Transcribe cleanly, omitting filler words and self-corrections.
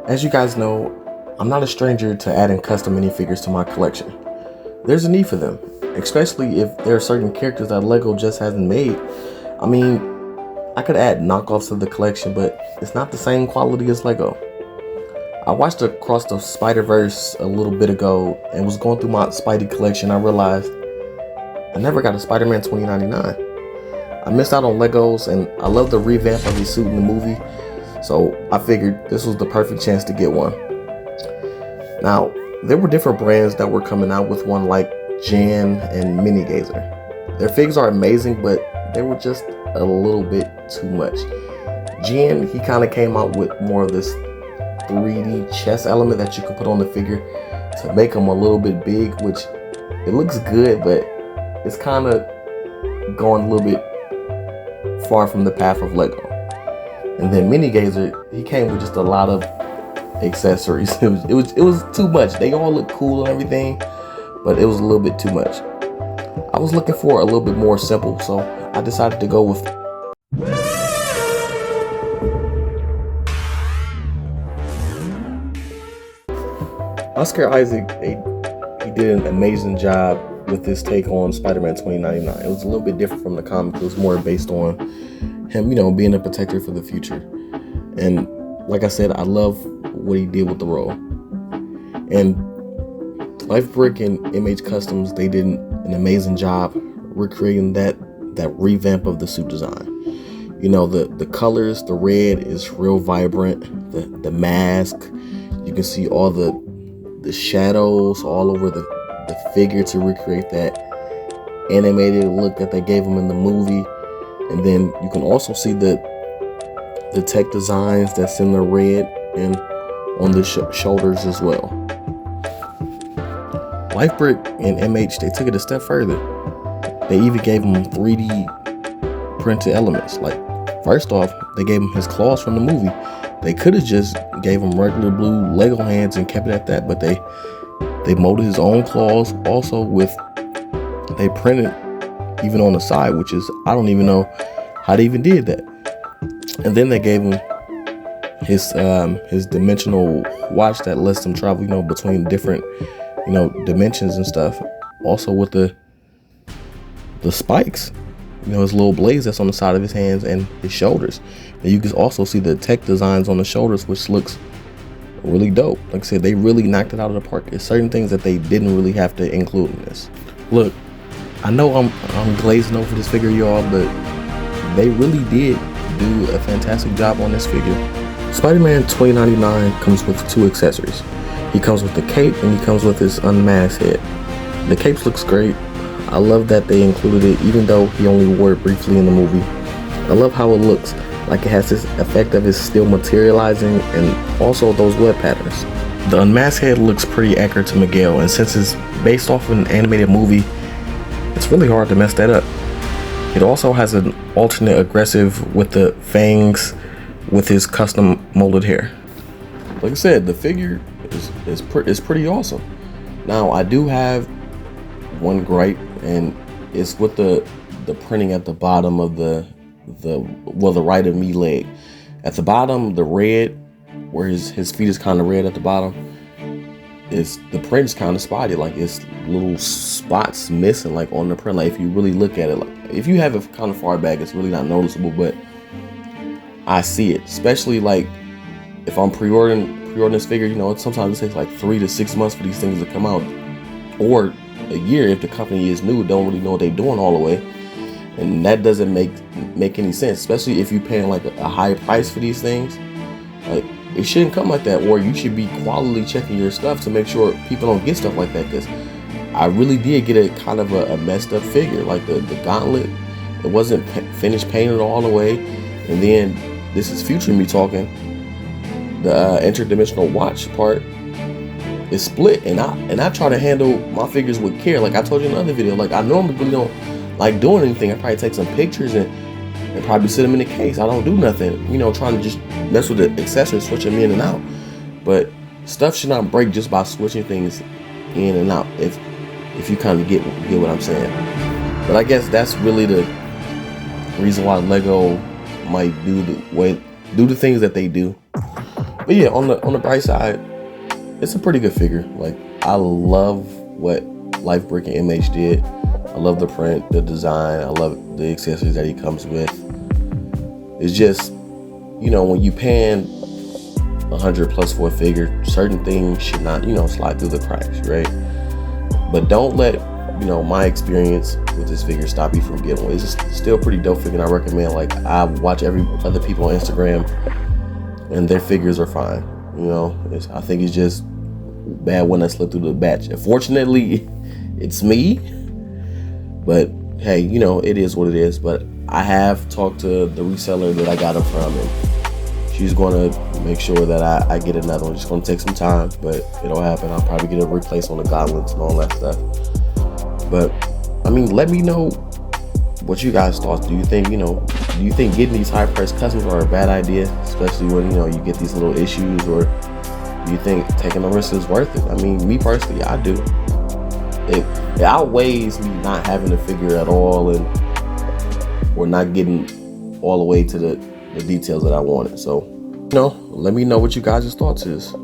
As you guys know, I'm not a stranger to adding custom minifigures to my collection. There's a need for them, especially if there are certain characters that Lego just hasn't made. I mean, I could add knockoffs to the collection, but it's not the same quality as Lego. I watched Across the Spider-Verse a little bit ago and was going through my Spidey collection. I realized I never got a Spider-Man 2099. I missed out on Legos, and I love the revamp of his suit in the movie, so I figured this was the perfect chance to get one. Now, there were different brands that were coming out with one, like Jan and Mini Gazer. Their figures are amazing, but they were just a little bit too much. Jan, he kind of came out with more of this 3D chest element that you could put on the figure to make him a little bit big, which it looks good, but it's kind of going a little bit far from the path of Lego. And then Mini Gazer, he came with just a lot of accessories. It was too much. They all look cool and everything, but it was a little bit too much. I was looking for a little bit more simple, so I decided to go with Oscar Isaac. He did an amazing job with his take on Spider-Man 2099. It was a little bit different from the comic. It was more based on him, being a protector for the future. And like I said, I love what he did with the role. And LifeBrick and MH Customs, they did an amazing job recreating that revamp of the suit design. The colors, the red is real vibrant. The mask, you can see all the shadows all over the figure to recreate that animated look that they gave him in the movie. And then you can also see the tech designs that's in the red and on the shoulders as well. LifeBrick and MH, they took it a step further. They even gave him 3D printed elements. Like, first off, they gave him his claws from the movie. They could have just gave him regular blue Lego hands and kept it at that, but they molded his own claws. Also, they printed even on the side, which is, I don't even know how they even did that. And then they gave him his dimensional watch that lets him travel, between different, dimensions and stuff. Also with the spikes, his little blades that's on the side of his hands and his shoulders. And you can also see the tech designs on the shoulders, which looks really dope. Like I said, they really knocked it out of the park. There's certain things that they didn't really have to include in this. Look, I know I'm glazing over this figure, y'all, but they really did do a fantastic job on this figure. Spider-Man 2099 comes with two accessories. He comes with the cape and he comes with his unmasked head. The cape looks great. I love that they included it, even though he only wore it briefly in the movie. I love how it looks, like it has this effect of it still materializing, and also those web patterns. The unmasked head looks pretty accurate to Miguel, and since it's based off of an animated movie, it's really hard to mess that up. It also has an alternate aggressive with the fangs with his custom molded hair. Like I said, the figure is pretty awesome. Now, I do have one gripe, and it's with the printing at the bottom of the right of me leg. At the bottom, the red, where his feet is kind of red at the bottom, the print is kind of spotty. Like, it's little spots missing, like on the print. Like, if you really look at it, like if you have it kind of far back, it's really not noticeable, but I see it. Especially like if I'm pre-ordering this figure, sometimes it takes like 3 to 6 months for these things to come out, or a year if the company is new, don't really know what they're doing all the way. And that doesn't make any sense, especially if you're paying like a high price for these things. Like, it shouldn't come like that, or you should be quality checking your stuff to make sure people don't get stuff like that. Because I really did get a kind of a messed up figure. Like the gauntlet, it wasn't finished painted all the way. And then this is future me talking. The interdimensional watch part is split, and I try to handle my figures with care. Like I told you in another video, like I normally really don't like doing anything. I probably take some pictures and probably sit them in the case. I don't do nothing, trying to just mess with the accessories, switch them in and out. But stuff should not break just by switching things in and out, if you kind of get what I'm saying. But I guess that's really the reason why Lego might do the things that they do. But yeah, on the bright side, it's a pretty good figure. Like, I love what Life Brick and MH did. I love the print, the design. I love the accessories that he comes with. It's just, you know, when you pan 100 plus for a figure, certain things should not, you know, slide through the cracks, right? But don't let, you know, my experience with this figure stop you from getting one. It's just still pretty dope figure, and I recommend. Like, I watch every other people on Instagram, and their figures are fine. You know, I think it's just bad when I slip through the batch. Unfortunately, it's me. But hey, you know, it is what it is. But I have talked to the reseller that I got them from, and she's going to make sure that I get another one. It's going to take some time, but it'll happen. I'll probably get a replace on the goblins and all that stuff. But I mean, let me know what you guys thought. Do you think getting these high priced customs are a bad idea, especially when, you know, you get these little issues, or do you think taking the risk is worth it? I mean, me personally, I do. It outweighs me not having a figure at all, and or not getting all the way to the details that I wanted. So, you know, let me know what you guys' thoughts is.